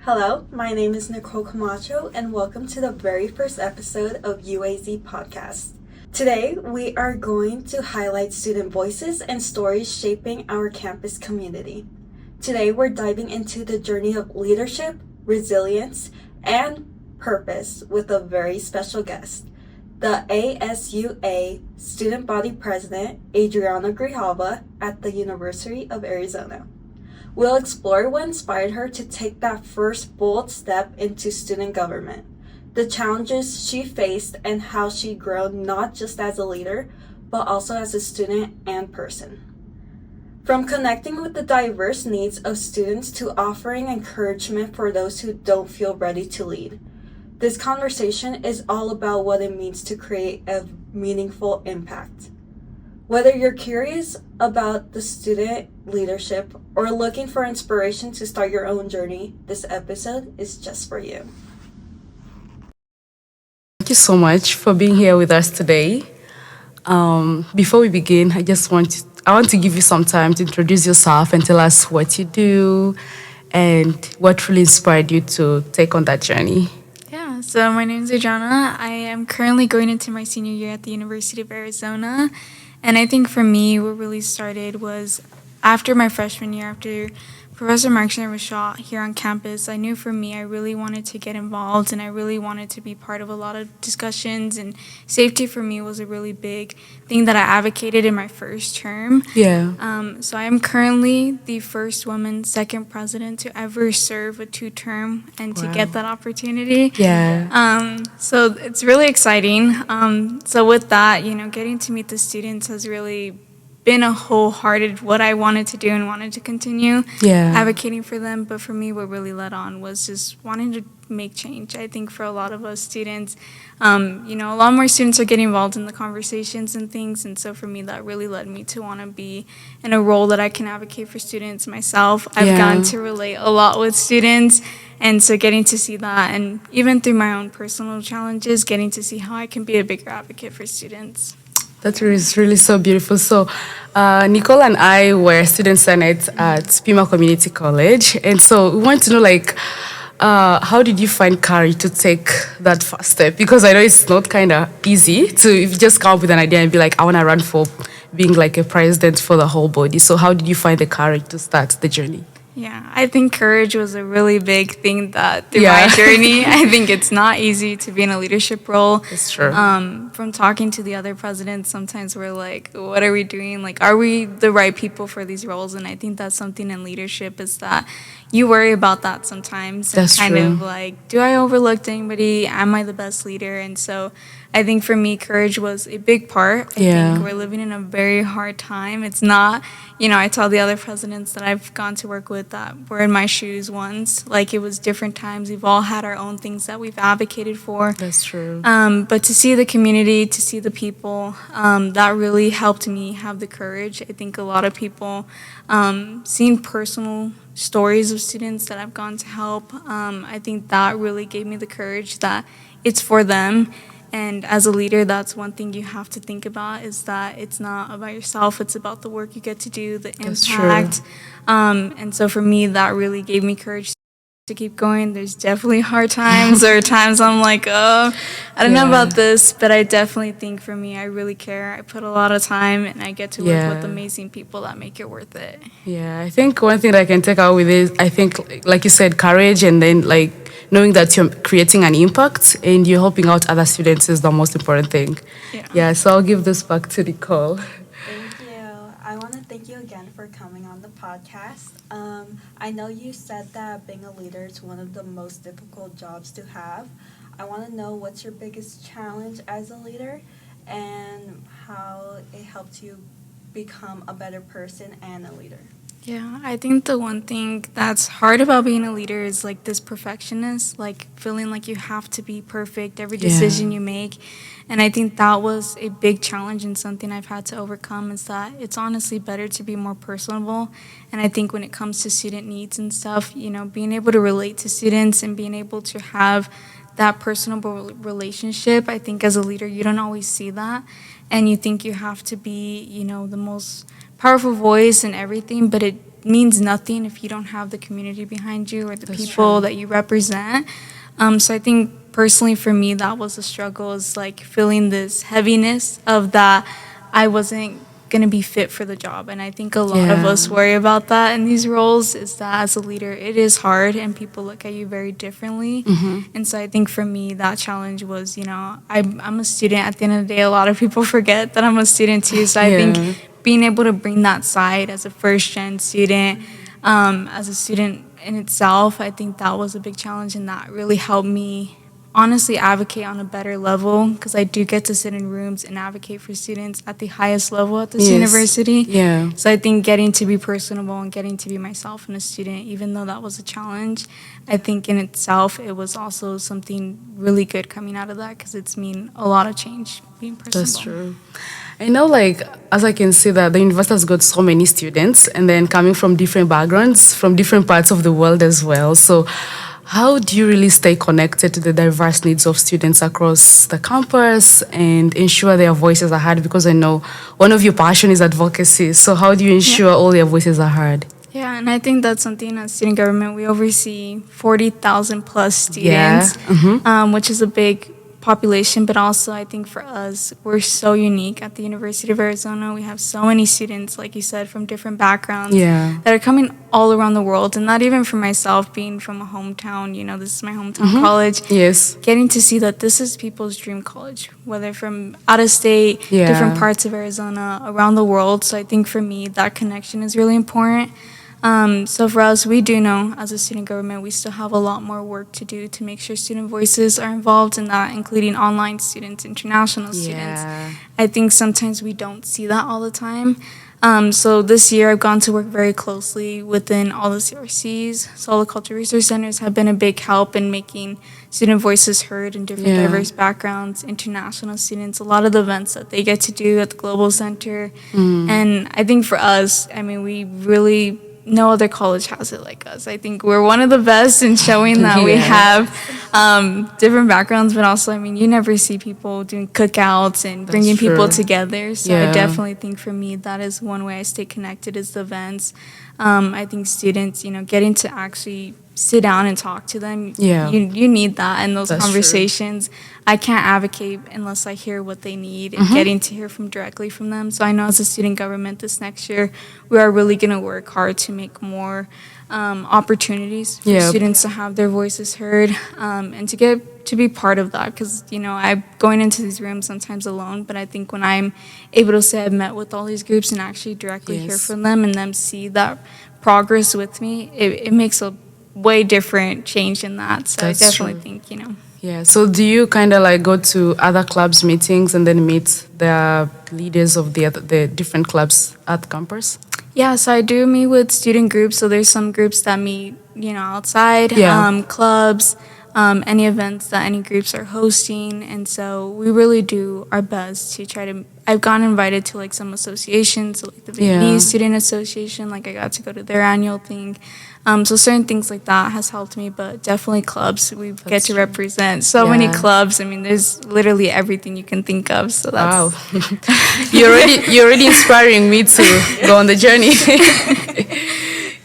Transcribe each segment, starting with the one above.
Hello, my name is Nicole Camacho, and welcome to the very first episode of UAZ Podcast. Today, we are going to highlight student voices and stories shaping our campus community. Today, we're diving into the journey of leadership, resilience, and purpose with a very special guest, the ASUA Student Body President, Adriana Grijalva, at the University of Arizona. We'll explore what inspired her to take that first bold step into student government, the challenges she faced, and how she grew not just as a leader, but also as a student and person. From connecting with the diverse needs of students to offering encouragement for those who don't feel ready to lead. This conversation is all about what it means to create a meaningful impact. Whether you're curious about the student leadership or looking for inspiration to start your own journey, this episode is just for you. Thank you so much for being here with us today. Before we begin, I want to give you some time to introduce yourself and tell us what you do and what really inspired you to take on that journey. Yeah, so my name is Adriana. I am currently going into my senior year at the University of Arizona. And I think for me, what really started was after my freshman year, after Professor Markshire was shot here on campus, I knew for me I really wanted to get involved and I really wanted to be part of a lot of discussions, and safety for me was a really big thing that I advocated in my first term. Yeah. So I am currently the first woman, second president to ever serve a 2-term and to get that opportunity. Yeah. So it's really exciting. So with that, getting to meet the students has really been a wholehearted what I wanted to do and wanted to continue advocating for them. But for me, what really led on was just wanting to make change. I think for a lot of us students, a lot more students are getting involved in the conversations and things. And so for me, that really led me to want to be in a role that I can advocate for students myself. I've gotten to relate a lot with students. And so getting to see that, and even through my own personal challenges, getting to see how I can be a bigger advocate for students. That is really so beautiful. So, Nicole and I were student senate at Pima Community College, and so we want to know, how did you find courage to take that first step? Because I know it's not kind of easy to if you just come up with an idea and be like, I want to run for being like a president for the whole body. So, how did you find the courage to start the journey? Yeah, I think courage was a really big thing that through my journey. I think it's not easy to be in a leadership role. It's true. From talking to the other presidents, sometimes we're like, what are we doing? Like, are we the right people for these roles? And I think that's something in leadership is that you worry about that sometimes. That's and true. of like, do I overlook anybody? Am I the best leader? And so I think for me, courage was a big part. I think we're living in a very hard time. It's not, I tell the other presidents that I've gone to work with that were in my shoes once. Like, it was different times. We've all had our own things that we've advocated for. That's true. But to see the community, to see the people, that really helped me have the courage. I think a lot of people, seeing personal stories of students that I've gone to help, I think that really gave me the courage that it's for them. And as a leader, that's one thing you have to think about, is that it's not about yourself, it's about the work you get to do, the impact. And so for me, that really gave me courage to keep going. There's definitely hard times. There are times I'm like, I don't know about this, but I definitely think for me, I really care. I put a lot of time and I get to work with amazing people that make it worth it. Yeah, I think one thing that I can take out with is, I think, like you said, courage, and then knowing that you're creating an impact and you're helping out other students is the most important thing. Yeah, so I'll give this back to Nicole. Thank you. I want to thank you again for coming on the podcast. I know you said that being a leader is one of the most difficult jobs to have. I want to know what's your biggest challenge as a leader and how it helped you become a better person and a leader. Yeah, I think the one thing that's hard about being a leader is like this perfectionist, like feeling like you have to be perfect every decision you make. And I think that was a big challenge and something I've had to overcome, is that it's honestly better to be more personable. And I think when it comes to student needs and stuff, being able to relate to students and being able to have that personable relationship, I think as a leader, you don't always see that. And you think you have to be, the most powerful voice and everything, but it means nothing if you don't have the community behind you or the That's people true. that you represent. So I think personally for me, that was a struggle, is like feeling this heaviness of that I wasn't going to be fit for the job. And I think a lot of Yeah. us worry about that in these roles, is that as a leader, it is hard and people look at you very differently. And so I think for me, that challenge was, I'm a student. At the end of the day, a lot of people forget that I'm a student too. So I Yeah. think being able to bring that side as a first gen student, as a student in itself, I think that was a big challenge, and that really helped me honestly advocate on a better level, because I do get to sit in rooms and advocate for students at the highest level at this Yes. university. Yeah. So I think getting to be personable and getting to be myself and a student, even though that was a challenge, I think in itself it was also something really good coming out of that, because it's mean a lot of change being personable. That's true. I know, like, as I can see that the university has got so many students, and then coming from different backgrounds, from different parts of the world as well. So how do you really stay connected to the diverse needs of students across the campus and ensure their voices are heard? Because I know one of your passion is advocacy. So how do you ensure all your voices are heard? Yeah, and I think that's something as student government, we oversee 40,000 plus Yeah. students, which is a big population, but also I think for us, we're so unique at the University of Arizona. We have so many students, like you said, from different backgrounds Yeah. that are coming all around the world. And not even for myself, being from a hometown, this is my hometown college. Yes. Getting to see that this is people's dream college, whether from out of state, Yeah. different parts of Arizona, around the world. So I think for me, that connection is really important. So for us, we do know as a student government, we still have a lot more work to do to make sure student voices are involved in that, including online students, international students. Yeah. I think sometimes we don't see that all the time. So this year I've gone to work very closely within all the CRCs. So all the cultural resource centers have been a big help in making student voices heard in different Yeah. diverse backgrounds, international students, a lot of the events that they get to do at the Global Center. And I think for us, we really, no other college has it like us. I think we're one of the best in showing that we Yeah. have different backgrounds, but also, you never see people doing cookouts and bringing people true. together. So Yeah. I definitely think for me, that is one way I stay connected, is the events. I think students, getting to actually sit down and talk to them, Yeah. you need that in those That's true. conversations. I can't advocate unless I hear what they need and getting to hear directly from them. So I know as a student government this next year, we are really going to work hard to make more opportunities for Yeah. students to have their voices heard, and to get to be part of that, because I'm going into these rooms sometimes alone, but I think when I'm able to say I've met with all these groups and actually directly hear Yes. from them and them see that progress with me, it makes a way different change in that. So That's I definitely true. think Yeah. So do you kind of like go to other clubs meetings and then meet the leaders of the different clubs at campus? Yeah, so I do meet with student groups. So there's some groups that meet, outside, Yeah. clubs, any events that any groups are hosting. And so we really do our best to try to, I've gotten invited to like some associations, so like the Vietnamese Yeah. Student Association, like I got to go to their annual thing. So certain things like that has helped me, but definitely clubs. We get to true. represent so many Yeah. clubs. There's literally everything you can think of. So that's Wow. You're already inspiring me to go on the journey.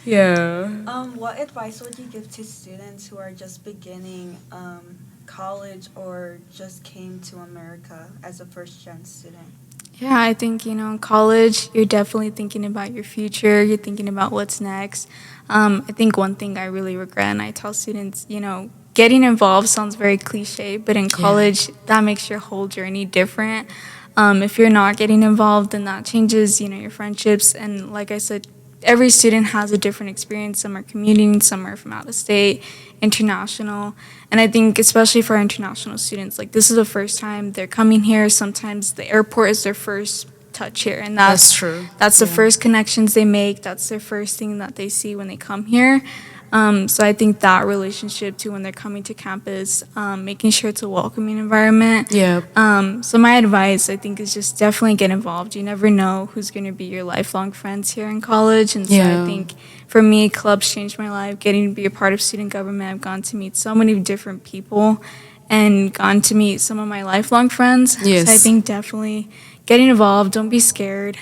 Yeah. What advice would you give to students who are just beginning college or just came to America as a first-gen student? Yeah, I think, in college, you're definitely thinking about your future. You're thinking about what's next. I think one thing I really regret, and I tell students, getting involved sounds very cliche, but in college, that makes your whole journey different. If you're not getting involved, then that changes, your friendships. And like I said, every student has a different experience. Some are commuting, some are from out of state, international. And I think especially for our international students, like this is the first time they're coming here. Sometimes the airport is their first touch here. And That's true. That's the first connections they make. That's their first thing that they see when they come here. So I think that relationship too, when they're coming to campus, making sure it's a welcoming environment. Yeah. So my advice, I think, is just definitely get involved. You never know who's going to be your lifelong friends here in college. And so Yeah. I think for me, clubs changed my life. Getting to be a part of student government, I've gone to meet so many different people and gone to meet some of my lifelong friends. Yes. So I think definitely getting involved. Don't be scared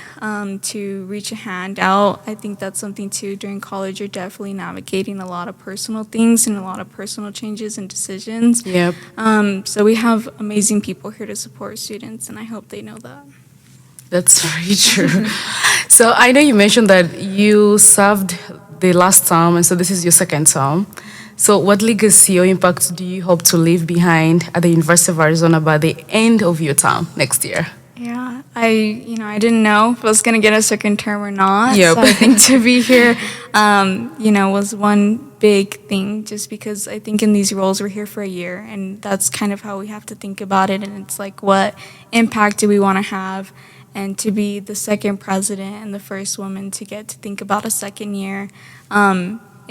to reach a hand out. I think that's something too. During college, you're definitely navigating a lot of personal things and a lot of personal changes and decisions. Yep. So we have amazing people here to support students, and I hope they know that. That's very true. So I know you mentioned that you served the last term, and so this is your second term. So what legacy or impact do you hope to leave behind at the University of Arizona by the end of your term next year? Yeah, I didn't know if I was gonna get a second term or not. Yep. So I think to be here, was one big thing. Just because I think in these roles we're here for a year, and that's kind of how we have to think about it. And it's like, what impact do we want to have? And to be the second president and the first woman to get to think about a second year.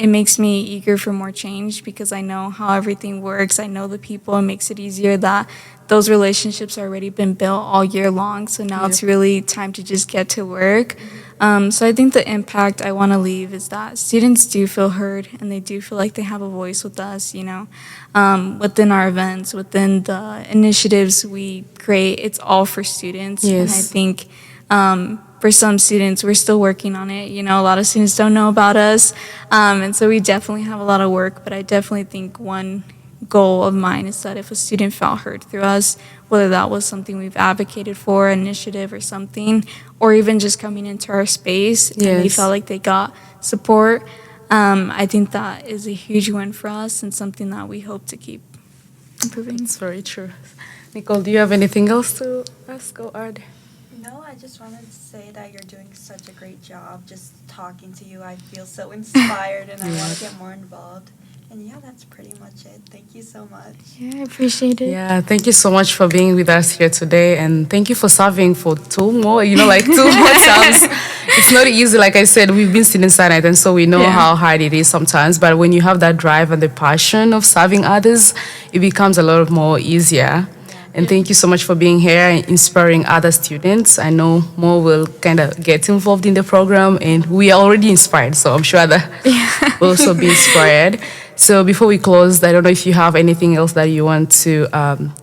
It makes me eager for more change because I know how everything works. I know the people. It makes it easier that those relationships already been built all year long. So now it's really time to just get to work. So I think the impact I want to leave is that students do feel heard and they do feel like they have a voice with us, within our events, within the initiatives we create. It's all for students. Yes. And I think for some students, we're still working on it. A lot of students don't know about us. And so we definitely have a lot of work, but I definitely think one goal of mine is that if a student felt heard through us, whether that was something we've advocated for, an initiative or something, or even just coming into our space and they felt like they got support, I think that is a huge win for us and something that we hope to keep improving. That's very true. Nicole, do you have anything else to ask or add? No, I just wanted to say that you're doing such a great job. Just talking to you, I feel so inspired and I want to get more involved. And yeah, that's pretty much it. Thank you so much. Yeah, I appreciate it. Yeah, thank you so much for being with us here today. And thank you for serving for two more terms. It's not easy. Like I said, we've been student senate, and so we know how hard it is sometimes. But when you have that drive and the passion of serving others, it becomes a lot more easier. And thank you so much for being here and inspiring other students. I know more will kind of get involved in the program, and we are already inspired, so I'm sure that we'll also be inspired. So before we close, I don't know if you have anything else that you want to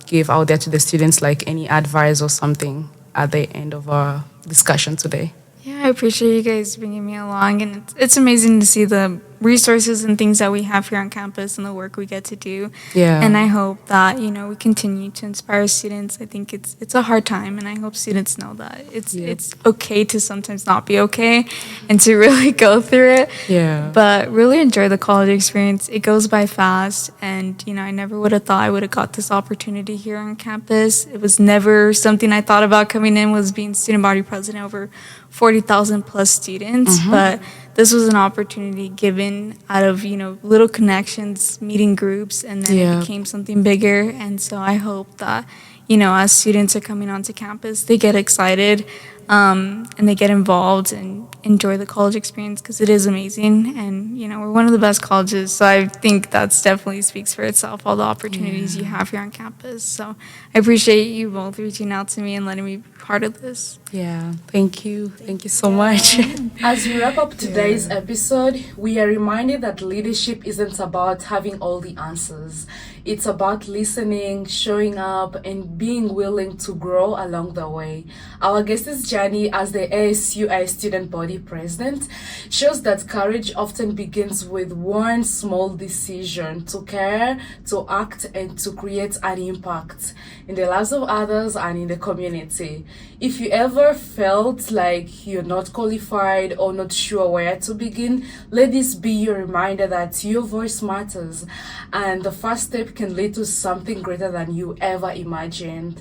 give out there to the students, like any advice or something at the end of our discussion today. Yeah, I appreciate you guys bringing me along, and it's amazing to see the resources and things that we have here on campus and the work we get to do. Yeah. And I hope that, we continue to inspire students. I think it's a hard time, and I hope students know that it's okay to sometimes not be okay and to really go through it. Yeah. But really enjoy the college experience. It goes by fast, and, I never would have thought I would have got this opportunity here on campus. It was never something I thought about coming in, was being student body president over 40,000 plus students. But this was an opportunity given out of, little connections, meeting groups, and then it became something bigger. And so I hope that, as students are coming onto campus, they get excited and they get involved and enjoy the college experience, because it is amazing. And, we're one of the best colleges. So I think that's definitely speaks for itself, all the opportunities you have here on campus. So I appreciate you both reaching out to me and letting me be part of this. Yeah, thank you. Thank you so much. As we wrap up today's episode, we are reminded that leadership isn't about having all the answers. It's about listening, showing up, and being willing to grow along the way. Our guest's journey as the ASUI Student Body President shows that courage often begins with one small decision to care, to act, and to create an impact in the lives of others and in the community. If you ever felt like you're not qualified or not sure where to begin, let this be your reminder that your voice matters, and the first step can lead to something greater than you ever imagined.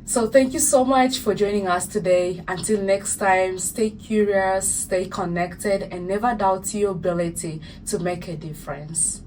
So thank you so much for joining us today. Until next time, stay curious, stay connected, and never doubt your ability to make a difference.